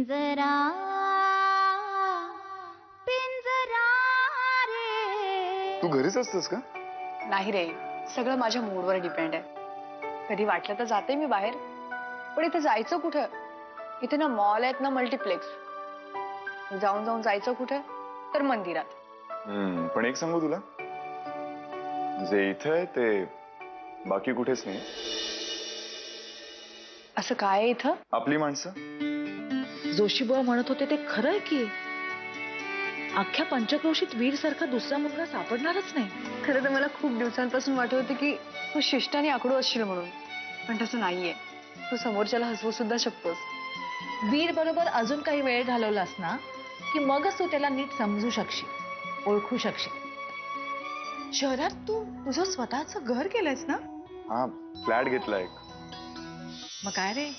पिंजरा पिंजरा रे. तू घरीच असतेस का? नाही रे, सगळं माझ्या मूडवर डिपेंड आहे. कधी वाटलं तर जाते मी बाहेर, पण इथे जायचं कुठं? इथे ना मॉल आहेत ना मल्टिप्लेक्स. जाऊन जाऊन जायचं कुठं? तर मंदिरात. पण एक सांगू तुला, जे इथे आहे ते बाकी कुठेच नाही. असं काय आहे इथं? आपली माणसं. जोशीबुवा म्हणत होते ते खरं आहे की अख्ख्या पंचक्रोशीत वीर सारखा दुसरा मुलगा सापडणारच नाही. खरं तर मला खूप दिवसांपासून वाटत होतं की तू शिष्ट आणि आकडू असशील म्हणून, पण तसं नाहीये. तू समोरच्याला हसवू सुद्धा शकतोस. वीर बरोबर अजून काही वेळ घालवलास ना की मगच तू त्याला नीट समजू शकशील, ओळखू शकशील. शहरात तू तुझं स्वतःचं घर केलंयस ना? हा, फ्लॅट घेतला एक. मग काय रे,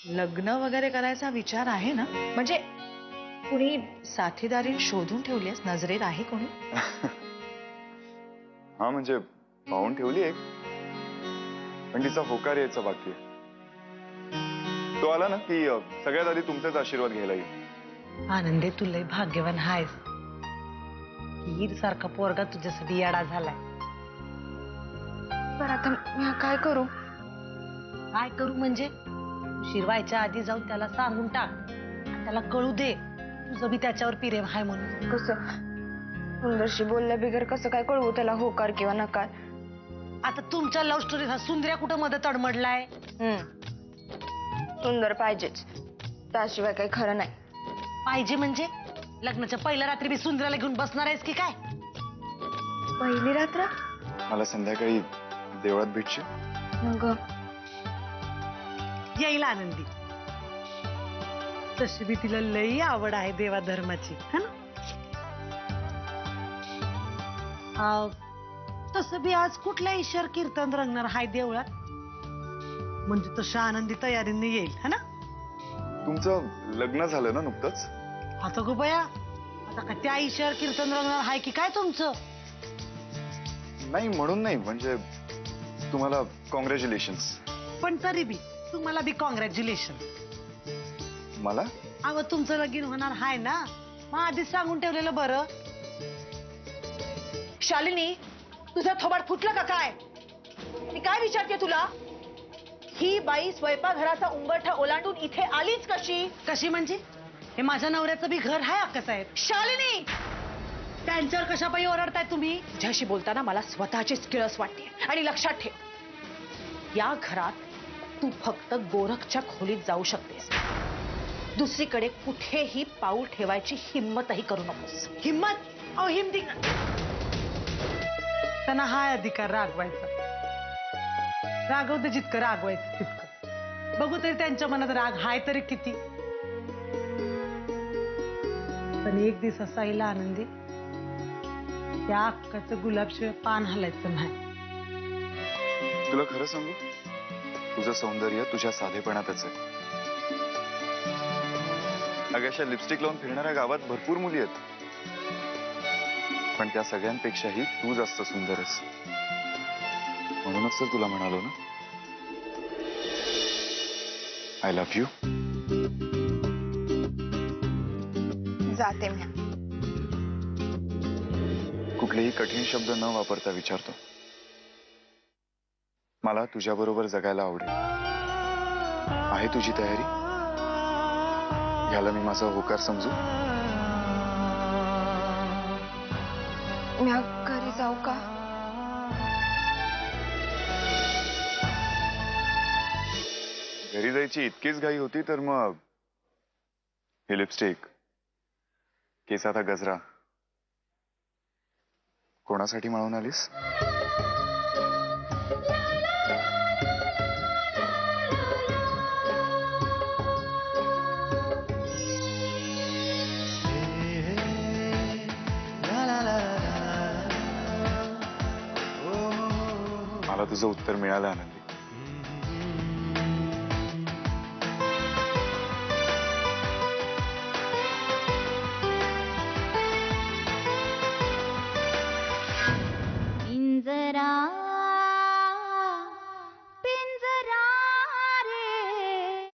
लग्न वगैरे करायचा विचार आहे ना? म्हणजे कुणी साथीदारी शोधून ठेवलीस? नजरेत आहे कोणी? हा, म्हणजे पाहून ठेवली एक, पण तिचा होकार यायचा बाकी आहे. तो आला ना की सगळ्यात आधी तुमचेच आशीर्वाद घ्यायला येईल. आनंदे, तू लय भाग्यवान आहेस. हीर सारखा पोरगा तुझ्यासाठी येडा झालाय. पण आता मी काय करू? काय करू म्हणजे? शिरवायच्या आधी जाऊन त्याला सांगून टाक आणि त्याला कळू दे तुझं बी त्याच्यावर प्रेम आहे म्हणून. कसं? सुंदरशी बोलल्या बिगर कसं काय कळवू त्याला होकार किंवा नकार? आता तुमच्या लव्ह स्टोरीत हा सुंदर्या कुठं मदत अडमडलाय? सुंदर पाहिजेच, त्याशिवाय काही खरं नाही. पाहिजे म्हणजे लग्नाच्या पहिल्या रात्री बी सुंदराला घेऊन बसणार आहेस की काय? पहिली रात्र? मला संध्याकाळी देवळात भेटशील? मग येईल आनंदी. तशी बी तिला लई आवड आहे देवा धर्माची, है ना? तसं बी आज कुठल्या ईश्वर कीर्तन रंगणार हाय देवळात, म्हणजे तशा आनंदी तयारीने येईल, है ना? तुमचं लग्न झालं ना नुकतंच? आता गो बया, आता का त्या ईश्वर कीर्तन रंगणार हाय की काय तुमचं? नाही म्हणून नाही, म्हणजे तुम्हाला कॉंग्रॅच्युलेशन्स. पण तरी बी तुम्हाला बी कॉंग्रॅच्युलेशन. मला? अहो, तुमचं लगीन होणार हाय ना, मग आधीच सांगून ठेवलेलं बरं. शालिनी, तुझं थोबाड फुटलं का काय? मी काय विचारते तुला? ही बाई स्वयंपाकघराचा उंबरठा ओलांडून इथे आलीच कशी? कशी म्हणजे? हे माझ्या नवऱ्याचं बी घर आहे अक्का साहेब. शालिनी, त्यांच्यावर कशा पायी ओरडताय तुम्ही? तुझ्याशी बोलताना मला स्वतःचीच किळस वाटते. आणि लक्षात ठेव, या घरात तू फक्त गोरखच्या खोलीत जाऊ शकतेस. दुसरीकडे कुठेही पाऊल ठेवायची हिम्मतही करू नकोस. हिम्मत? अहो, हिमती त्यांना हाय अधिकार रागवायचा. रागवते जितकं रागवायचं तितकं. बघू तरी त्यांच्या मनात राग हाय तरी किती. पण एक दिवस असा येईल आनंदी, त्या अक्काचं गुलाबशिवाय पान हलायचं नाही. तुला खरं सांगू, तुझं सौंदर्य तुझ्या साधेपणातच आहे. अगं, अशा लिपस्टिक लावून फिरणाऱ्या गावात भरपूर मुली आहेत, पण त्या सगळ्यांपेक्षाही तू जास्त सुंदर आहेस. म्हणूनच तर तुला म्हणालो ना, आय लव्ह यू. जाते मी. कुठलेही कठीण शब्द न वापरता विचारतो, मला तुझ्याबरोबर जगायला आवडेल. आहे तुझी तयारी? याला मी माझा होकार समजू? मी घरी जाऊ का? घरी जायची इतकीच घाई होती तर मग हे लिपस्टिक, केसाचा गजरा कोणासाठी माळून आलीस? मला तुझं उत्तर मिळालं आनंदी.